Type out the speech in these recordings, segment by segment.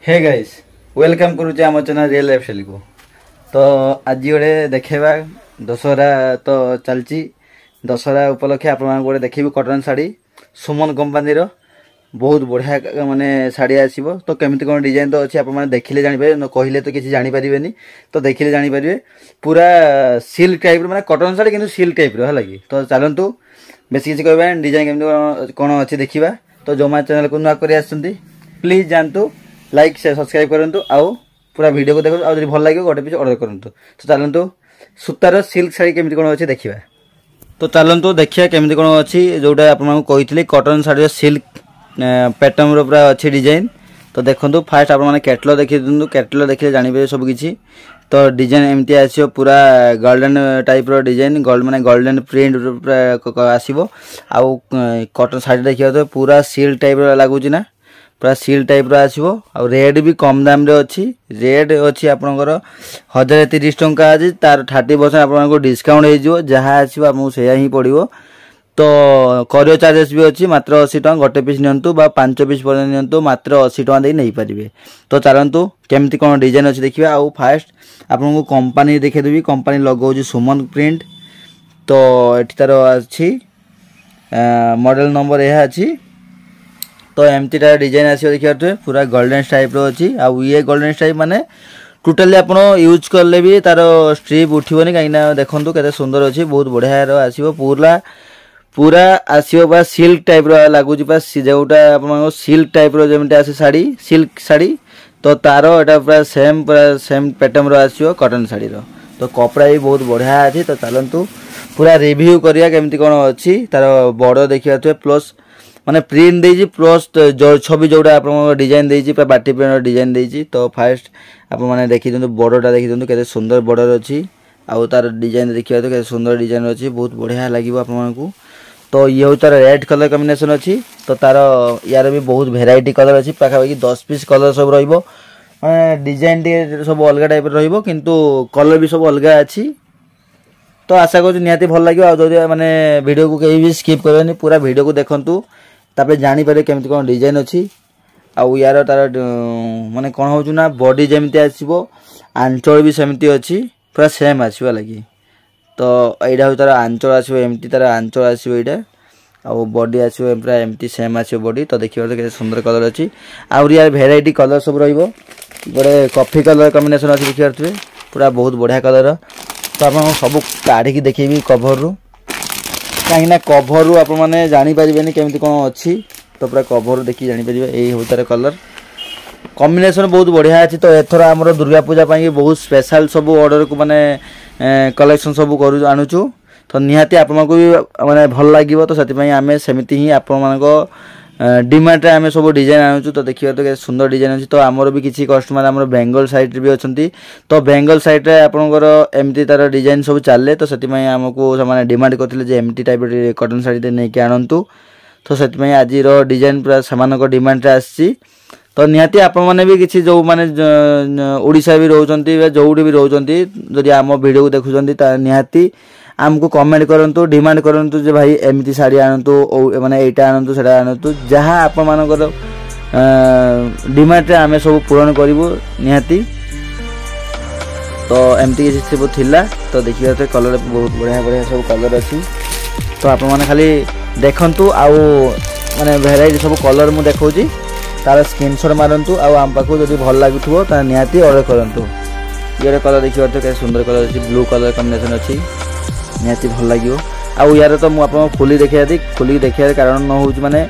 Hey guys welcome करुचे आम channel real life style को। तो आज गोटे देखा दशहरा तो चलती दशहरा उपलक्षे आप देखिए कटन शाढ़ी सुमन कंपानी बहुत बढ़िया माने शाढ़ी आसो। तो केमती कौन डिजाइन तो अच्छी आप देखिले जानीपारे कहले तो किसी जानीपारे तो देखिले जानीपारे पूरा सिल्क टाइप माने कटन शाढ़ी कि सिल्क टाइप है कि। तो चलतु बेस किसी कह डिजाइन केमती कौन अच्छी देखा। तो जो मैं चैनल को नुआ कर प्लीज जानतु लाइक से सब्सक्राइब करंतु आउ पूरा वीडियो को देखो आउ भल लगे गोटे पीस ऑर्डर करंतु। तो चलतु सूतार सिल्क शाढ़ी केमती कौन अच्छी देखा। तो चलतु देखिए केमती कौन अच्छी जोटा आपको कही कटन शाढ़ी सिल्क पैटर्न पूरा अच्छी डिजाइन। तो देखो फास्ट आप कैटलॉग देखिए दिखाँ कैटलॉग देखिए जानीपारे सब किसी। तो डिजाइन एमती आसो पूरा गोल्डन टाइप रो डिजाइन गोल्ड माने गोल्डन प्रिंट पूरा आसो। आउ कटन शाढ़ी देखिए तो पूरा सिल्क टाइप लगुच ना पूरा सिल्क टाइप आसो। आ रेट भी कम दाम रे अच्छी रेट अच्छी आपंकर 1030 टंका अच्छी तार 30% आपको डिस्काउंट हो जहाँ आसो आपको से ही पड़ो। तो करियर चार्जेस भी अच्छी मात्र 80 टंका गोटे पीस नियंतु बा 5 पीस पर्यंत नियंतु मात्र 80 टंका दे नहीं पारे। तो चलतु केमती कौन डिजाइन अच्छी देखिए। आउ फास्ट आपको कंपनी देखेदेवी कंपनी लगो सुमन प्रिंट। तो ये तार अच्छी मॉडल नंबर यह अच्छी। तो एमती डिजाइन आसो देखिए पूरा गोल्डन टाइप रो अच्छी। आउ ये गोल्डन टाइप माने टोटाली आप यूज कले भी तार स्ट्रिप उठबनी कहीं देखूँ के सुंदर अच्छी बहुत बढ़िया आसो पूरा पूरा आसो बा सिल्क टाइप लगुच जोटा आप सिल्क टाइप जमी आसे शाढ़ी सिल्क शाढ़ी। तो तार यहाँ पूरा सेम पैटर्न आसो कटन शाढ़ी तो कपड़ा भी बहुत बढ़िया अच्छी। तो चलतु पूरा रिव्यू करिया केमती कौन अच्छी तार बड़ देखिए प्लस माने प्रिंट देजी प्लस छवि जोटा आप डिजाइन देजी बाटी प्रिंट डिजाइन देजी। तो फास्ट आप देखी दिखाँ बड़टा देखी दिखाँ के सुंदर बॉर्डर अच्छी। आउ तार डिजाइन देखिए तो सुंदर डिजाइन अच्छी बहुत बढ़िया लगे आपको। तो ये हूँ तार रेड कलर कॉम्बिनेशन अच्छी। तो तार यार भी बहुत भेराइटी कलर अच्छी पाखापाखि 10 पीस कलर सब रहिबो डिजाइन टे सब अलग टाइप रहिबो किंतु कलर भी सब अलग अच्छी। तो आशा करूँ निहाती भल लगे। आदि माने वीडियो को कहीं भी स्किप करनी पूरा वीडियो को देखंतु तापर जानीपारे केमती कौन डिजाइन अच्छी। आउ यार तार माने कौन हो ना बॉडी जमी आसो आंचल भी सेमती अच्छी पूरा सेम आसवा लगी। तो यहाँ हूँ तार आंचल आसो एमती तार आंचल आसो यहाँ आउ बॉडी आसो पूरा एमती सेम आसो बॉडी। तो देखिए तो सुंदर कलर अच्छी आउ यार भेराइटी कलर सब रोटे कॉफी कलर कॉम्बिनेशन अच्छी देखिए पूरा बहुत बढ़िया कलर। तो आप सब काढ़ी देखी कभर रू कहीं कभर रू आप जानीपारे केमती कौन अच्छी। तो पूरा कभर देखिए जानीपारे यही हूँ तार कलर कॉम्बिनेशन बहुत बढ़िया अच्छी। तो एथर आमर दुर्गा पूजा बहुत स्पेशल सब ऑर्डर को माने कलेक्शन सब करू आणुचु। तो निहाती आपको भी माने भल लगे। तो से आम सेमती ही आप डिमांड रे आम सब डिजाइन आणुचु। तो देखिए तो सुंदर डिजाइन अच्छी। तो आमर भी किसी कस्टमर आम बेंगल साइड भी अच्छा। तो बेंगल साइड रे आपंकर एमती तार डिजाइन सब चले। तो से आमको से डिमांड करते एमती टाइप कटन शाढ़ी नहीं कि आणतु। तो से आज डिजाइन पूरा से डिमांड रे आसी। तो निहाती आप भी किसी जो माने ओडिशा भी रोचंती जोटी भी रोचंती जदि आम वीडियो को देखुं निहाती आमको कमेंट करंतु डिमांड करंतु जे भाई एमती शाढ़ी आणतु माने एटा आणतु सेटा आणतु जहाँ आप मानकर डिमांड रे आमे सब पूरण करिवो निहाती। तो एमती किसी सब थिला। तो देखिए तो कलर बहुत बढ़िया बढ़िया सब कलर अच्छी। तो आप माने खाली देखंतु आउ माने वेराइटी सब कलर मु देखौची तार स्क्रीनशॉट मारंतु आम पाखु जदि भल लागुथबो ता निहाती ऑर्डर करंतु। ये कलर देखिए तो के सुंदर कलर अच्छी ब्लू कलर कॉम्बिनेशन अच्छी निहाती भल लगे। आउ यार तो मुझे खोली देखा दी खोली देखा कारण न हो माने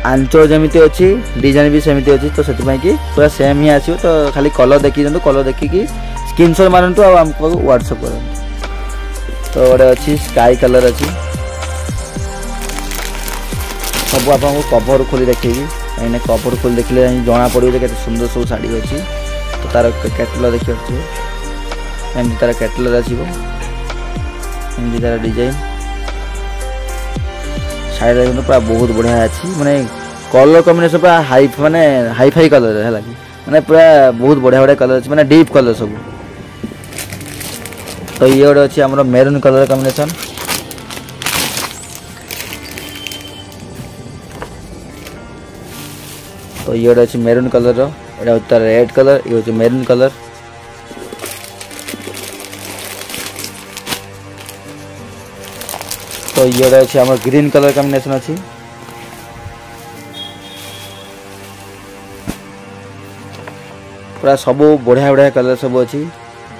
आंचल जमी अच्छी डिजाइन भी सेमती अच्छी। तो से पूरा सेम ही आसो। तो खाली कलर देखी दिखाँ कलर देखिकी स्क्रीनशॉट मारंतु आमको व्हाट्सएप करंतु। तो गोटे अच्छी स्काई कलर अच्छी सब आपको कभर खोली देखेगी कहीं कभर खोली देखले जना पड़ो के सुंदर सब शाढ़ी अच्छी। तो तार कैटलॉग देखिए एमती तार कैटलॉग आसो एमती तार डिजाइन शाढ़ी देखो पूरा बहुत बढ़िया अच्छी माने कलर कॉम्बिनेशन पूरा हाई फाई कलर है माने पूरा बहुत बढ़िया बढ़िया कलर अच्छी माने डीप कलर सब। तो ये गोटे अच्छी आम मेरून कलर कॉम्बिनेशन। तो ये गोटे अच्छी मेरून कलर एटा हूँ तार रेड कलर, ये हूँ मेरून कलर। तो ये अच्छे आम ग्रीन कलर कॉम्बिनेशन अच्छी। पूरा सब बढ़िया बढ़िया कलर सब अच्छी।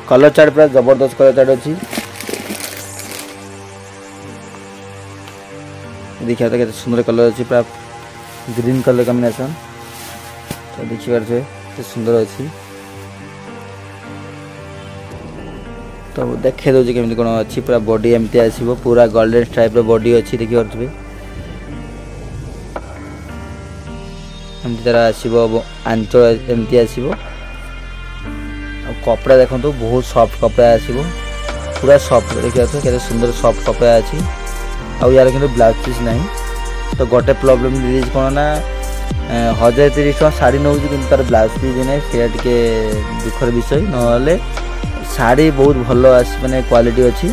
कलर चार्ट पूरा जबरदस्त कलर चार्ट अच्छी। देखिए तो केते सुंदर कलर अच्छी, पूरा ग्रीन कलर कॉम्बिनेशन। तो देखि पारे केते सुंदर अच्छी। तो देखे दो केमती कौन अच्छी। पूरा बॉडी एमती आसीबो, पूरा गोल्डन स्ट्राइप रो बॉडी अच्छी। देखि पारे एमती तरह आसीबो, आंचल एमती आसीबो। कपड़ा देखो तो बहुत सॉफ्ट कपड़ा आसीबो, पूरा सॉफ्ट। देखिए तो केते सुंदर सॉफ्ट कपड़ा अच्छी। आउ यार कि ब्लाउज पीस नहीं। तो गोटे प्रोब्लेम दीदी कौन ना 1030 टका शाढ़ी नौ कि तार ब्लाउज पीस ना, से दुखर विषय। ना शाढ़ी बहुत भल मैंने क्वालिटी अच्छी।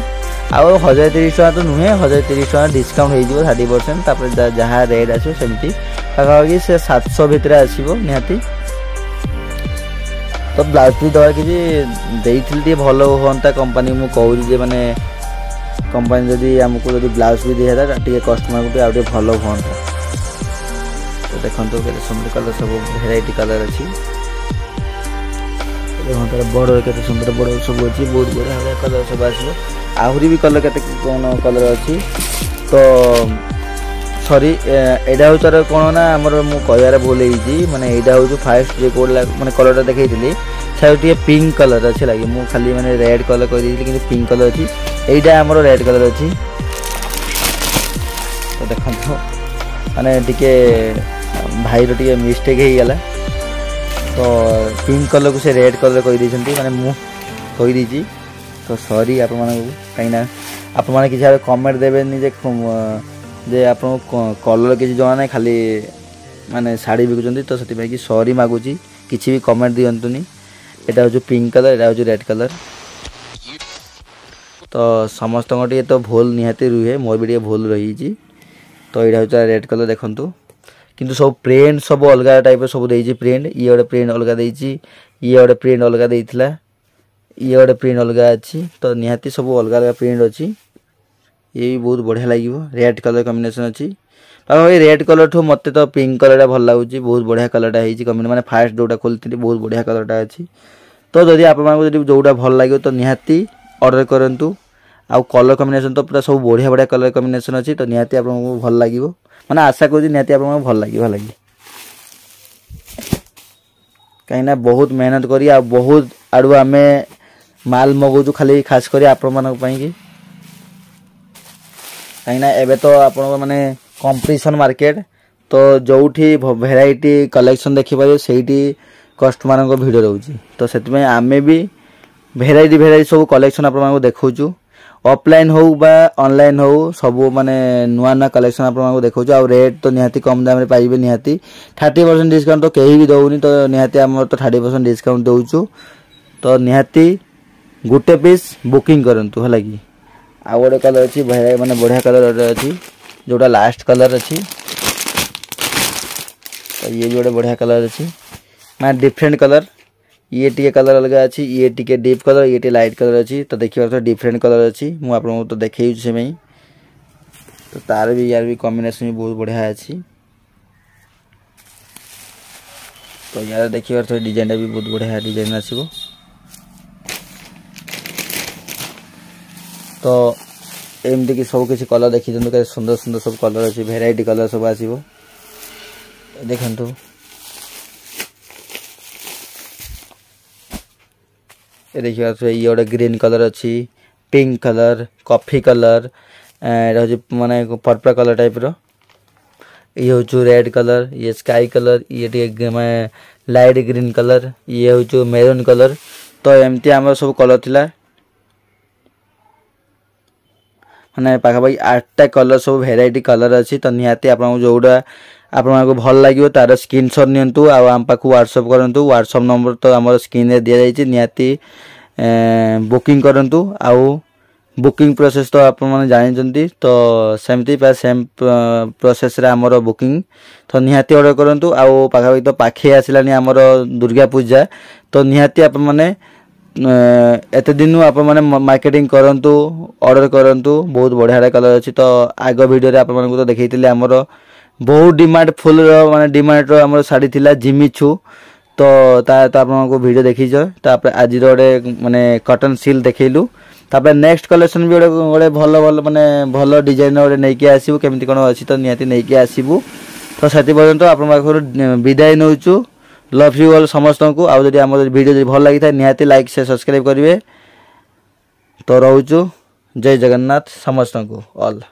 आउ 1030 टका तो नुहे, 1030 टका डिस्काउंट हो 30%। जहाँ रेट आसो सेमती पाखापाखि से 700 भितर आसो निहाती। तो ब्लाउज पीस दवा कि भल हाँ कंपानी मुझे कहूँ मैंने कंपानी जदि आमको जब ब्लाउज भी दिया टे कस्टमर को आगे भल हाँ। तो देखो के सुंदर कलर सब भेराइटी कलर अच्छी। देखो बॉर्डर के सुंदर बॉर्डर सब अच्छी, बहुत बढ़िया बढ़िया कलर सब आसो। आहरी भी कलर के कौन कलर अच्छी। तो सॉरी एटा हूँ तार कौन ना आमर मु कहार भूल माने एटा हूँ फास्ट जो कौन मैंने कलर देखी से पिंक कलर अच्छे लगे। मु खाली मैंने रेड कलर कही कि पिंक कलर अच्छी। एटा आमर रेड कलर अच्छी। तो देखो माने टिके भाई रो टिके मिस्टेक हो गला। तो पिंक कलर को से रेड कलर कही माने मु कही दी। तो सॉरी आप कहीं आप किसी कमेंट देवेनि जे आप कलर किसी जना ना, खाली माने शाढ़ी बिकुंट। तो से कि सॉरी मागुची, किसी भी कमेंट दिंतुनि। एटा हूँ पिंक कलर, एटा हूँ रेड कलर। तो समस्त तो भूल निहाती रुहे, मोर भी भूल रही। तो यहाँ हूँ रेड कलर देखु। किंतु सब प्रिंट सब अलग टाइप सब देती प्रिंट। ये गोटे प्रिंट अलग देती, ये गोटे प्रिंट अलग देता, ये गोटे प्रिंट अलग अच्छी। तो निहाती सब अलग अलग प्रिंट अच्छी। ये भी बहुत बढ़िया लगे। रेड कलर कॉम्बिनेशन अच्छी। भाई रेड कलर ठू मत तो पिंक कलर भल लगुच। बहुत बढ़िया कलरटा है मैंने फास्ट जोटा खोलती बहुत बढ़िया कलरटा अच्छी। तो जदि आप जोटा भल लगे तो निहाती ऑर्डर करूँ। आउ कलर कॉम्बिनेशन तो पूरा सब बढ़िया बढ़िया कलर कॉम्बिनेशन अच्छी। तो निहाती आपको भल लगे, मैंने आशा करूँ निहाती आपको भल लगे कहीं बहुत मेहनत करी आ बहुत आड़ू आम माल मगौचु खाली खास कर आपण कहीं एबे तो आप माने कंपटीशन मार्केट। तो जोठी भेराइटी कलेक्शन देखिपारे सेठी कस्टमर को भिड़ रोची। तो से आमे भी भेराइटी भेराइटी सब कलेक्शन आप देखु। ऑफलाइन हो बा ऑनलाइन हो सब माने नुआ नुआ कलेक्शन आपको देखो। आ रेट तो निहाती कम दाम पाइबे। निहाती 30% डिस्काउंट तो कहीं भी दौनी। तो निहाती आम तो 30% डिस्काउंट दौचु। तो निहाती गोटे पीस बुकिंग करंतु है कि। आ गोटे कलर अच्छी माने बढ़िया कलर अच्छी जोटा लास्ट कलर अच्छी। तो ये भी गोटे बढ़िया कलर अच्छी मैं डिफरेंट कलर। ये टी कलर अलग अच्छी, ये टी डीप कलर, ये टी लाइट कलर अच्छी। तो देखिए डिफरेंट कलर अच्छी मुझे आपको तो देखी से। तो तार भी यार भी कॉम्बिनेशन भी बहुत बढ़िया अच्छी। तो यार देखिए डिजाइन भी बहुत बढ़िया डिजाइन आसो। तो एमती कि सब किसी कलर देखी दिखाते सुंदर सुंदर सब कलर अच्छी, भेराइटी कलर सब आसो। देखु देखिए ये गोटे ग्रीन कलर अच्छी, पिंक कलर, कॉफी कलर, माने पर्पल कलर टाइप रो। ये हूँ रेड कलर, ये स्काई कलर, ये मैं लाइट ग्रीन कलर, ये हूँ मेरून कलर। तो एमती आम सब कलर थिला माने पाखापाखि 8टा कलर सब भेराइटी कलर अच्छी। तो निहाती आपको जोड़ा आपको भल लगे तार स्क्रीनशॉट नियंतु आम पाक व्हाट्सएप करंतु। व्हाट्सएप नंबर तो आम स्क्रीन रे दिया जाइए। निहाती बुकिंग करंतु। आउ बुकिंग प्रोसेस तो आप मैंने जानते तो सेमती सेम प्रोसेस रे आमर बुकिंग तो निहाती ऑर्डर करूँ आउ पाखापाखि तो पाखे आसलानी आमर दुर्गा पूजा तो निहाती आप मैंने एत दिन आप मैंने मार्केटिंग करंतु ऑर्डर करंतु बहुत बढ़िया कलर अच्छी तो आग वीडियो आप तो देखी आमर बहुत डिमांड फुल माने डिमांड आमर शाढ़ी थिला जिमिछु तो आपको वीडियो देखी आज गोटे माने कॉटन सिल्क देखलु तापर नेक्स्ट कलेक्शन भी गोटे भल भल माने भल डिजाइन गोटे नहीं कि आसबू केमती कौन अच्छी तो निहाती नहीं कि आसबू तो से पर्यंत आप विदाय नौचु लव यू ऑल समस्त को आउ जदि आम वीडियो भल लगी था निहाती लाइक से सब्सक्राइब करेंगे तो रोचु जय जगन्नाथ समस्त को ऑल।